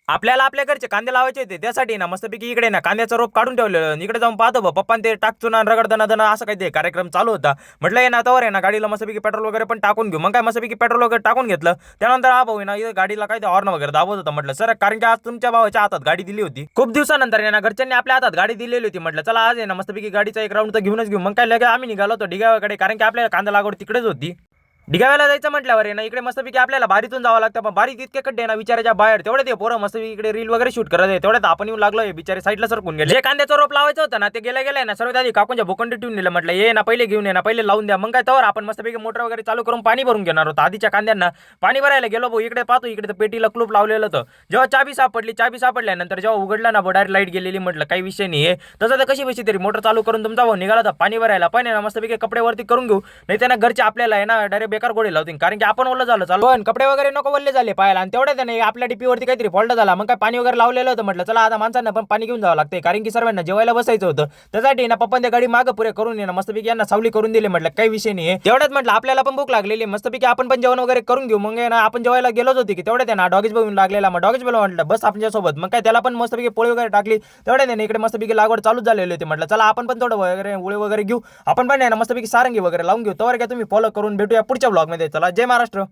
आपल्याला आपल्या घरचे कांदे लावायचे होते, त्यासाठी ना मस्तपैकी इकडे ना कांद्याचं रोप काढून ठेवलेलं. इकडे जाऊन पाहतो पप्पा ते टाकचून रगड दना असं काही ते कार्यक्रम चालू होता. म्हटलं ये ना तवर आहे ना गाडीला मस्तपैकी पेट्रोल वगैरे पण टाकून घेऊ. मग काय मस्तपैकी पेट्रोल वगैरे टाकून घेतलं. त्यानंतर हा भाऊ ना गाडीला काय ते हॉर्न वगैरे दाबत होता. म्हटलं सर कारण की आज तुमच्या भावाच्या हातात गाडी दिली होती. खूप दिवसानंतर आहे ना घरच्यांनी आपल्या हातात गाडी दिलेली होती. म्हटलं चला आज आहे ना मस्तपैकी गाडीचा एक राऊंड तर घेऊनच घेऊ. मग काय लगे आम्ही निघालो होतो डिगावाकडे, कारण की आपल्याला कांदा लागवड तिकडेच होती. डिगाव्याला जायचं म्हटल्यावर आहे ना इकडे मस्तपैकी आपल्याला बारीतून जावं लागतं. पण बारीत इतके खड्डे ना विचाराच्या बाहेर. तेवढे ते पोरं मस्तपैकी इकडे रील वगैरे शूट करत आहे. तेवढ्यात आपण येऊन लागलोय, बिचारे साईडला सरकून गेले. जे कांद्याचं रोप लावायचं होतं ना ते गेलं ना सर्व आधी काकूंच्या भूखंड ठेवून दिलं. म्हटलं ये ना पहिले घेऊन ये ना, पहिले लावून द्या. मग काय तवर आपण मस्तपैकी मोटर वगैरे चालू करून पाणी भरून घेणार होतो. आधीच्या कांद्यांना पाणी भरायला गेलो भाऊ, इकडे पाहतो इकडे तर पेटीला क्लूप लावलेलं होतं. जेव्हा चाबी सापडल्यानंतर जेव्हा उघडला ना डायरेक्ट लाईट गेलेली. म्हटलं काही विषय नाही. तसं तर कशी तरी मोटर चालू करून तुमचा भाऊ निघाला होता पाणी भरायला. पण ना मस्तपैकी कपडे वरती करून घेऊ, नाही त्यांना घरचे आपल्याला आहे ना डायरेक्ट बेकार गोडे लावतील. कारण की आपण ओलं झालं चालू, पण कपडे वगैरे नको वल्ले झाले पाहायला. आणि तेवढ्या त्याने आपल्या डीपीवरती काहीतरी फॉल्ट झाला. मग काय पाणी वगैरे लावलेलं होतं. म्हटलं चला आता माणसांना पण पाणी घेऊन जावं लागते, कारण की सर्वांना जेवायला बसायचं होतं. त्यासाठी ना पप्पा त्या गाडी मागं पुरे करून ये ना मस्तपैकी यांना सावली करून दिली. म्हटलं काही विषय नाही. तेवढ्यात म्हटलं आपल्याला पण भूक लागलेली, मस्तपैकी आपण पण जेवण वगैरे करून घेऊ. मग ना आपण जेवायला गेलोच होती की तेवढ्या त्यांना डॉगीज बघून लागलेला. मग डॉगीज बोला म्हटलं बस आपल्यासोबत. मग काय त्याला पण मस्तपैकी पोळी वगैरे टाकली. तेवढ्या त्याने इकडे मस्तपैकी लागवड चालूच झालेली होती. म्हटलं चला आपण पण थोडं वगैरे उळे वगैरे घेऊ. आपण पण आहे ना मस्तपैकी सारंगी वगैरे लावून घेऊ. तर काय तुम्ही फॉलो करून भेटूया पुढच्या ब्लॉगमध्ये. चला जय महाराष्ट्र.